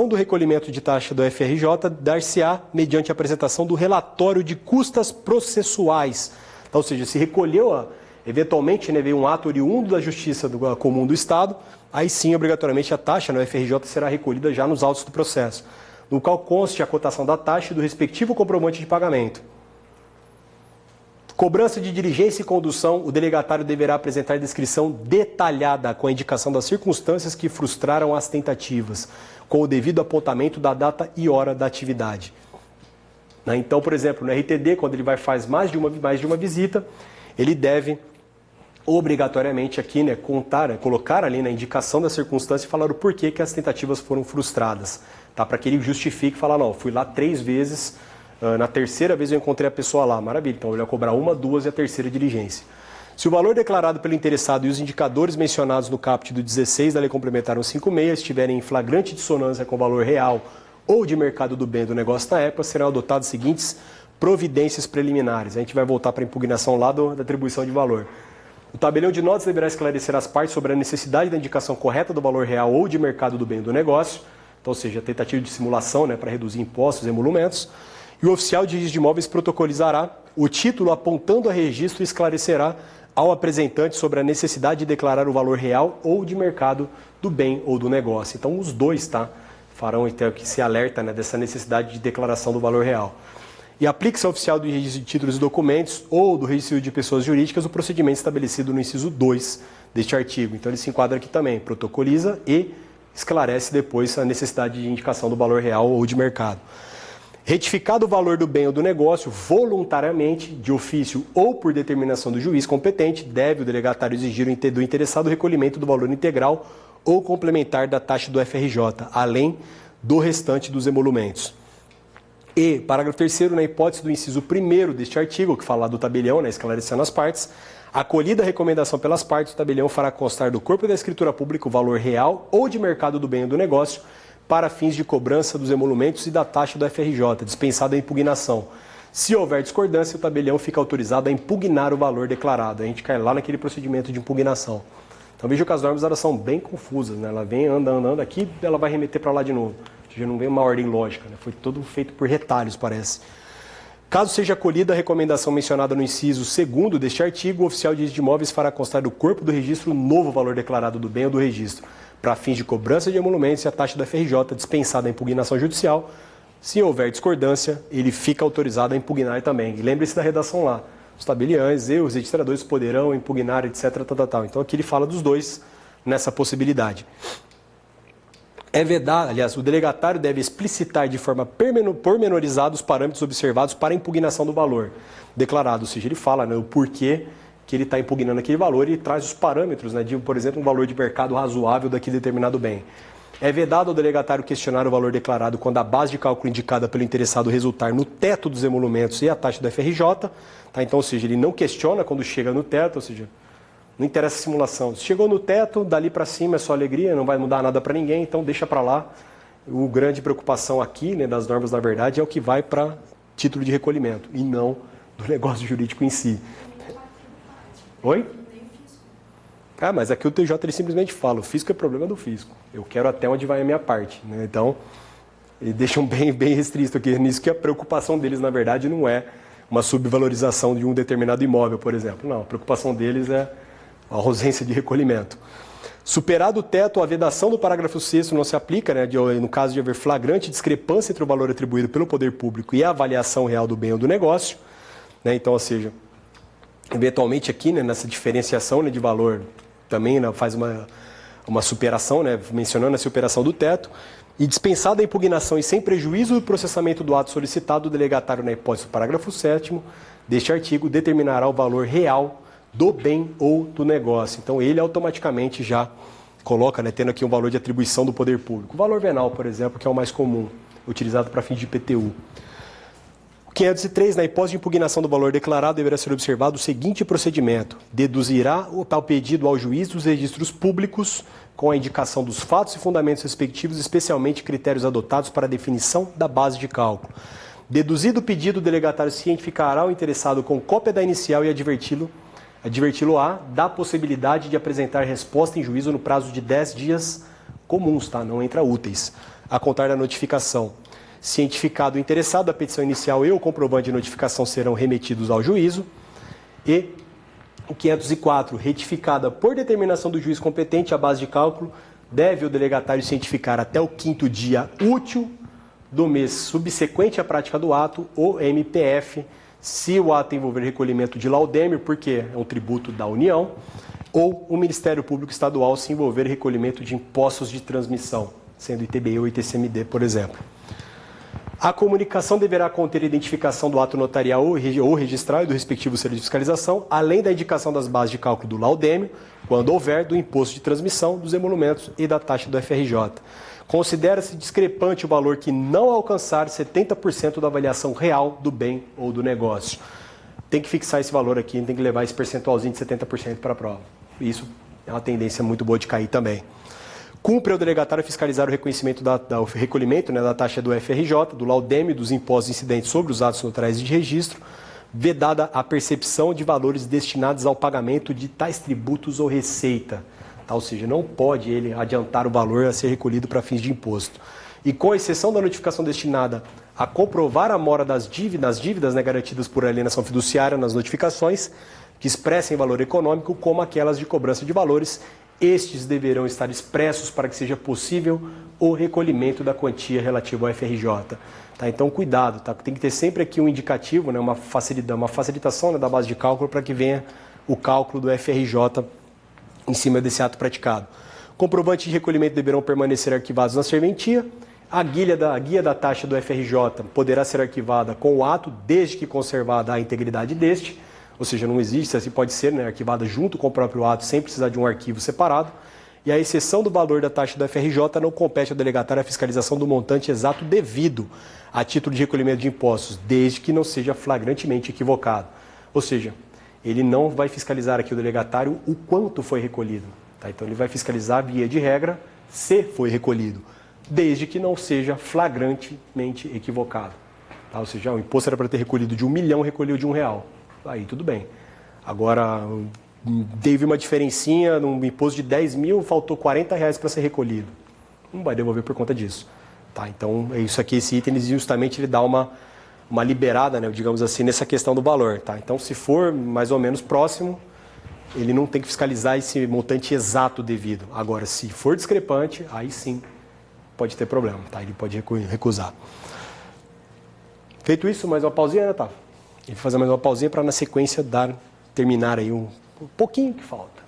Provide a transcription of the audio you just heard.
do recolhimento de taxa do FRJ dar-se-á mediante a apresentação do relatório de custas processuais. Então, ou seja, se recolheu, eventualmente, né, veio um ato oriundo da Justiça Comum do Estado, aí sim, obrigatoriamente, a taxa no FRJ será recolhida já nos autos do processo, no qual conste a cotação da taxa e do respectivo comprovante de pagamento. Cobrança de diligência e condução, o delegatário deverá apresentar descrição detalhada com a indicação das circunstâncias que frustraram as tentativas, com o devido apontamento da data e hora da atividade. Então, por exemplo, no RTD, quando ele faz mais de uma visita, ele deve obrigatoriamente aqui, né, colocar ali na indicação da circunstância e falar o porquê que as tentativas foram frustradas, tá? Para que ele justifique e falar, não, fui lá 3 vezes, na terceira vez eu encontrei a pessoa lá, maravilha, então ele vai cobrar 1, 2 e a terceira diligência. Se o valor declarado pelo interessado e os indicadores mencionados no caput do 16 da Lei Complementar 156 estiverem em flagrante dissonância com o valor real ou de mercado do bem ou do negócio na época, serão adotadas as seguintes providências preliminares. A gente vai voltar para a impugnação lá da atribuição de valor. O tabelião de notas deverá esclarecer as partes sobre a necessidade da indicação correta do valor real ou de mercado do bem ou do negócio, então, ou seja, a tentativa de simulação, né, para reduzir impostos e emolumentos. E o oficial de registro de imóveis protocolizará o título apontando a registro e esclarecerá ao apresentante sobre a necessidade de declarar o valor real ou de mercado do bem ou do negócio. Então, os dois, tá, farão então que se alerta, né, dessa necessidade de declaração do valor real. E aplique-se ao oficial do registro de títulos e documentos ou do registro de pessoas jurídicas o procedimento estabelecido no inciso 2 deste artigo. Então, ele se enquadra aqui também, protocoliza e esclarece depois a necessidade de indicação do valor real ou de mercado. Retificado o valor do bem ou do negócio, voluntariamente, de ofício ou por determinação do juiz competente, deve o delegatário exigir do interessado o recolhimento do valor integral ou complementar da taxa do FRJ, além do restante dos emolumentos. E, parágrafo 3º, na hipótese do inciso 1º deste artigo, que fala do tabelião, né, esclarecendo as partes, acolhida a recomendação pelas partes, o tabelião fará constar do corpo da escritura pública o valor real ou de mercado do bem ou do negócio, para fins de cobrança dos emolumentos e da taxa do FRJ, dispensada a impugnação. Se houver discordância, o tabelião fica autorizado a impugnar o valor declarado. A gente cai lá naquele procedimento de impugnação. Então veja que as normas elas são bem confusas, né? Ela vem, anda, aqui, ela vai remeter para lá de novo. Já não vem uma ordem lógica, né? Foi todo feito por retalhos, parece. Caso seja acolhida a recomendação mencionada no inciso 2º deste artigo, o oficial de registro de imóveis fará constar do corpo do registro o novo valor declarado do bem ou do registro, para fins de cobrança de emolumentos e a taxa da FRJ dispensada a impugnação judicial. Se houver discordância, ele fica autorizado a impugnar também. E lembre-se da redação lá. Os tabeliães e os registradores poderão impugnar, etc. Então aqui ele fala dos dois nessa possibilidade. É vedado, aliás, o delegatário deve explicitar de forma pormenorizada os parâmetros observados para a impugnação do valor declarado. Ou seja, ele fala, né, o porquê que ele está impugnando aquele valor e traz os parâmetros, né, de, por exemplo, um valor de mercado razoável daquele determinado bem. É vedado ao delegatário questionar o valor declarado quando a base de cálculo indicada pelo interessado resultar no teto dos emolumentos e a taxa do FRJ. Tá? Então, ou seja, ele não questiona quando chega no teto, ou seja, não interessa a simulação. Se chegou no teto, dali para cima é só alegria, não vai mudar nada para ninguém, então deixa para lá. O grande preocupação aqui, né, das normas, na verdade, é o que vai para título de recolhimento e não do negócio jurídico em si. Oi? Ah, mas aqui o TJ ele simplesmente fala, o fisco é problema do fisco. Eu quero até onde vai a minha parte. Né? Então, eles deixam bem restrito aqui nisso, que a preocupação deles, na verdade, não é uma subvalorização de um determinado imóvel, por exemplo. Não, a preocupação deles é a ausência de recolhimento. Superado o teto, a vedação do parágrafo 6º não se aplica, né, no caso de haver flagrante discrepância entre o valor atribuído pelo poder público e a avaliação real do bem ou do negócio. Né? Então, ou seja, eventualmente aqui, né, nessa diferenciação, né, de valor, também, né, faz uma superação, né, mencionando a superação do teto, e dispensada a impugnação e sem prejuízo do processamento do ato solicitado, o delegatário, na hipótese do parágrafo 7º deste artigo, determinará o valor real do bem ou do negócio. Então, ele automaticamente já coloca, né, tendo aqui um valor de atribuição do poder público. O valor venal, por exemplo, que é o mais comum, utilizado para fins de IPTU. 503, na hipótese de impugnação do valor declarado, deverá ser observado o seguinte procedimento. Deduzirá o tal pedido ao juiz dos registros públicos com a indicação dos fatos e fundamentos respectivos, especialmente critérios adotados para a definição da base de cálculo. Deduzido o pedido, o delegatário cientificará o interessado com cópia da inicial e adverti-lo-á da possibilidade de apresentar resposta em juízo no prazo de 10 dias comuns, tá? Não entra úteis. a contar da notificação. Cientificado o interessado, a petição inicial e o comprovante de notificação serão remetidos ao juízo. E o 504, retificada por determinação do juiz competente, a base de cálculo deve o delegatário cientificar até o 5º dia útil do mês subsequente à prática do ato, o MPF, se o ato envolver recolhimento de laudêmio, porque é um tributo da União, ou o Ministério Público Estadual se envolver recolhimento de impostos de transmissão, sendo ITBI ou ITCMD, por exemplo. A comunicação deverá conter identificação do ato notarial ou registral e do respectivo selo de fiscalização, além da indicação das bases de cálculo do laudêmio, quando houver, do imposto de transmissão, dos emolumentos e da taxa do FRJ. Considera-se discrepante o valor que não alcançar 70% da avaliação real do bem ou do negócio. Tem que fixar esse valor aqui, tem que levar esse percentualzinho de 70% para a prova. Isso é uma tendência muito boa de cair também. Cumpre ao delegatário fiscalizar o reconhecimento o recolhimento da taxa do FRJ, do laudêmio e dos impostos incidentes sobre os atos notarais de registro, vedada a percepção de valores destinados ao pagamento de tais tributos ou receita. Ou seja, não pode ele adiantar o valor a ser recolhido para fins de imposto. E com exceção da notificação destinada a comprovar a mora das dívidas garantidas por alienação fiduciária nas notificações, que expressem valor econômico, como aquelas de cobrança de valores, estes deverão estar expressos para que seja possível o recolhimento da quantia relativa ao FRJ. Tá? Então, cuidado, tá? Tem que ter sempre aqui um indicativo, né? uma facilitação, né, da base de cálculo para que venha o cálculo do FRJ em cima desse ato praticado. Comprovantes de recolhimento deverão permanecer arquivados na serventia. A guia da taxa do FRJ poderá ser arquivada com o ato, desde que conservada a integridade deste, ou seja, não existe, assim pode ser, né, arquivada junto com o próprio ato, sem precisar de um arquivo separado. E a exceção do valor da taxa do FRJ não compete ao delegatário a fiscalização do montante exato devido a título de recolhimento de impostos, desde que não seja flagrantemente equivocado. Ou seja, ele não vai fiscalizar aqui o delegatário o quanto foi recolhido. Tá? Então ele vai fiscalizar, via de regra, se foi recolhido, desde que não seja flagrantemente equivocado. Tá? Ou seja, o imposto era para ter recolhido de R$1 milhão, recolheu de R$1. Aí tudo bem. Agora, teve uma diferencinha, num imposto de 10 mil, faltou R$40 para ser recolhido. Não vai devolver por conta disso. Tá? Então, é isso aqui, esse item, justamente ele dá uma liberada, né, digamos assim, nessa questão do valor. Tá? Então, se for mais ou menos próximo, ele não tem que fiscalizar esse montante exato devido. Agora, se for discrepante, aí sim pode ter problema. Tá? Ele pode recusar. Feito isso, mais uma pausinha, né, tá? E fazer mais uma pausinha para na sequência terminar aí um pouquinho que falta.